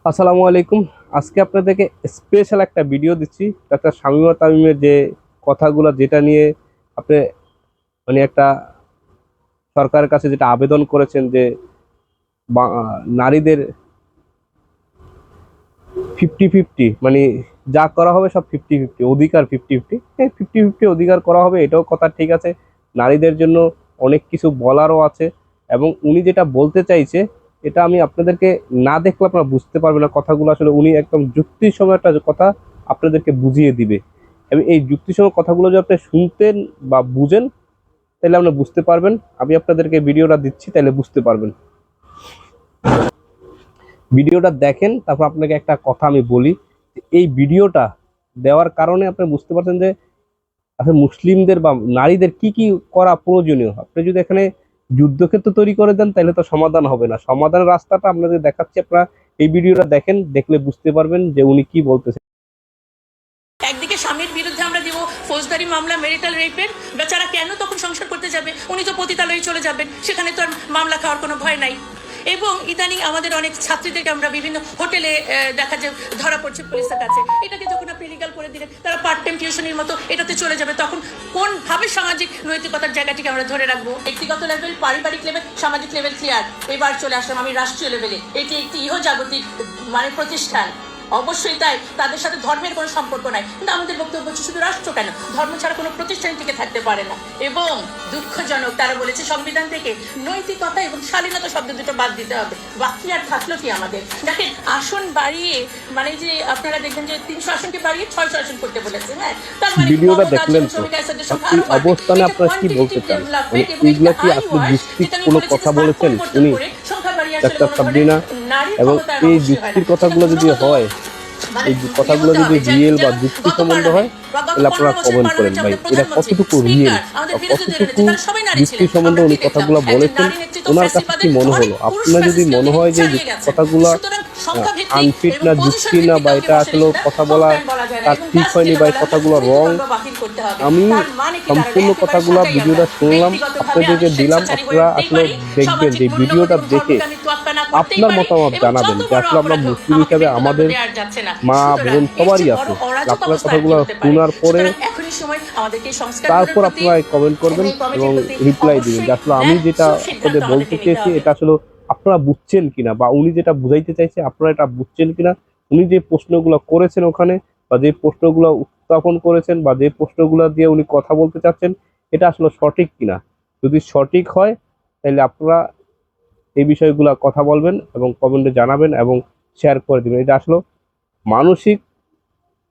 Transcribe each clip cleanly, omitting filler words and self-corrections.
আসসালামু আলাইকুম। আজকে আপনাদেরকে স্পেশাল একটা ভিডিও দিচ্ছি। ডাক্তার শামীমা তামিমের যে কথাগুলো, যেটা নিয়ে আপনি একটা সরকারের কাছে যেটা আবেদন করেছেন যে নারীদের 50-50, যা করা হবে সব 50-50 অধিকার, 50-50, হ্যাঁ 50-50 অধিকার করা হবে, এটাও কথা ঠিক আছে। নারীদের জন্য অনেক কিছু বলারও আছে, এবং উনি যেটা বলতে চাইছে এটা আমি আপনাদেরকে না দেখলে আপনারা বুঝতে পারবেন না। কথাগুলো আসলে উনি একদম যুক্তিসহ একটা কথা আপনাদেরকে বুঝিয়ে দিবে, এবং এই যুক্তিসহ কথাগুলো যদি আপনি শুনতেন বা বুঝেন তাহলে আপনি বুঝতে পারবেন। আমি আপনাদেরকে ভিডিওটা দিচ্ছি, তাহলে বুঝতে পারবেন। ভিডিওটা দেখেন, তারপর আপনাকে একটা কথা আমি বলি। এই ভিডিওটা দেওয়ার কারণে আপনি বুঝতে পারছেন যে আসলে মুসলিমদের বা নারীদের কি কি করা প্রয়োজনীয়। আপনি যদি এখানে যুদ্ধক্ষেত্র তৈরি করে দেন তাহলে তো সমাধান হবে না। সমাধানের রাস্তাটা আপনাদের দেখাচ্ছি, আপনারা এই ভিডিওটা দেখেন, দেখলে বুঝতে পারবেন যে উনি কি বলতেছেন। একদিকে স্বামীর বিরুদ্ধে আমরা দিব ফৌজদারি মামলা, মেরিটাল রেপের, বেচারা কেন তখন সংসার করতে যাবে? উনি তো পতিতালয়ে চলে যাবেন, সেখানে তো আর মামলা খাওয়ার কোনো ভয় নাই। এবং ইদানিং আমাদের অনেক ছাত্রীদেরকে আমরা বিভিন্ন হোটেলে দেখা যায় ধরা পড়ছে পুলিশের কাছে। এটাকে যখন আপনি লিগাল করে দিলেন, তারা পার্ট টাইম টিউশনের মতো এটাতে চলে যাবে, তখন কোনভাবে সামাজিক নৈতিকতার জায়গাটিকে আমরা ধরে রাখবো? ব্যক্তিগত লেভেল, পারিবারিক লেভেল, সামাজিক লেভেল ক্লিয়ার। এবার চলে আসলাম আমি রাষ্ট্রীয় লেভেলে। এটি একটি ইহজাগতিক প্রতিষ্ঠান, অবশ্যই তাই। তাদের সাথে ধর্মের কোনো সম্পর্ক নাই, কিন্তু আমাদের বক্তব্য হচ্ছে শুধু রাষ্ট্র কেন, ধর্ম ছাড়া কোনো প্রতিষ্ঠান টিকে থাকতে পারে না। এবং দুঃখজনক, তারা বলেছে সংবিধান থেকে নৈতিকতা এবং শালীনতা শব্দ দুটো বাদ দিতে হবে। বাকি আর থাকলো কি আমাদের? দেখেন, আসন বাড়িয়ে যে আপনারা দেখবেন যে 300 আসনকে বাড়িয়ে 600 আসন করতে বলেছে। হ্যাঁ, তার ভিডিওটা দেখলেন তো, এই অবস্থানে আপনারা কি বলতে চান? এইগুলা কি আসলে যুক্তির কোনো কথা বলেছেন উনি, ডাক্তার সাবরিনা? এবং এই যুক্তির কথাগুলো যদি হয়, এই কথাগুলো যদি রিয়েল বা যুক্তি সম্বন্ধ হয়, তাহলে আপনারা কমেন্ট করেন ভাই, এটা কতটুকু রিয়েল বা কতটুকু যুক্তি সম্বন্ধে উনি কথাগুলো বলেছেন, ওনার কাছে কি মনে হলো? আপনার যদি মনে হয় যে কথাগুলো আনফিট না, যুক্তি না, বা এটা আসলে কথা বলা তার ঠিক হয়নি, বা এই কথাগুলো রং, আমি সম্পূর্ণ কথাগুলো ভিডিওটা শুনলাম, আপনাদেরকে দিলাম। আপনারা আসলে দেখবেন যে ভিডিওটা দেখে আপনার মতামত জানাবেন, যে আসলে আমরা মুসলিম হিসাবে আমাদের মা বোন সবারই আছে। আপনার কথাগুলো শোনার পরে তারপর আপনারা কমেন্ট করবেন এবং রিপ্লাই দিবেন যে আসলে আমি যেটা আপনাদের বলতে চেয়েছি এটা আসলে আপনারা বুঝছেন কিনা, বা উনি যেটা বুঝাইতে চাইছে আপনারা এটা বুঝছেন কিনা। উনি যে প্রশ্নগুলো করেছেন ওখানে, বা যে প্রশ্নগুলো উত্থাপন করেছেন, বা যে প্রশ্নগুলো দিয়ে উনি কথা বলতে চাচ্ছেন, এটা আসলে সঠিক কিনা। যদি সঠিক হয় তাহলে আপনারা এই বিষয়গুলো কথা বলবেন এবং কমেন্টে জানাবেন এবং শেয়ার করে দিবেন। এটা আসলে মানসিক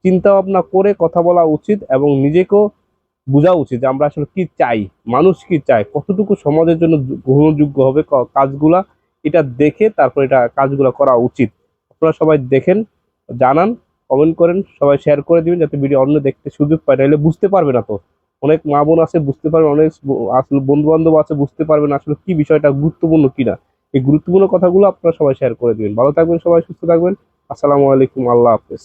চিন্তা ভাবনা করে কথা বলা উচিত, এবং নিজেকেও বোঝা উচিত যে আমরা আসলে কি চাই, মানুষ কি চায়, কতটুকু সমাজের জন্য গ্রহণযোগ্য হবে কাজগুলা, এটা দেখে তারপর এটা কাজগুলো করা উচিত। আপনারা সবাই দেখেন, জানান, কমেন্ট করেন, সবাই শেয়ার করে দিবেন যাতে ভিডিও অন্য দেখতে সুযোগ পায়। নাহলে বুঝতে পারবে না তো, অনেক মা বোন আছে বুঝতে পারবে, অনেক আসলে বন্ধু বান্ধব আছে বুঝতে পারবেন আসলে কি বিষয়টা গুরুত্বপূর্ণ কিনা। এই গুরুত্বপূর্ণ কথাগুলো আপনারা সবাই শেয়ার করে দিবেন। ভালো থাকবেন সবাই, সুস্থ থাকবেন। আসসালামু আলাইকুম, আল্লাহ হাফেজ।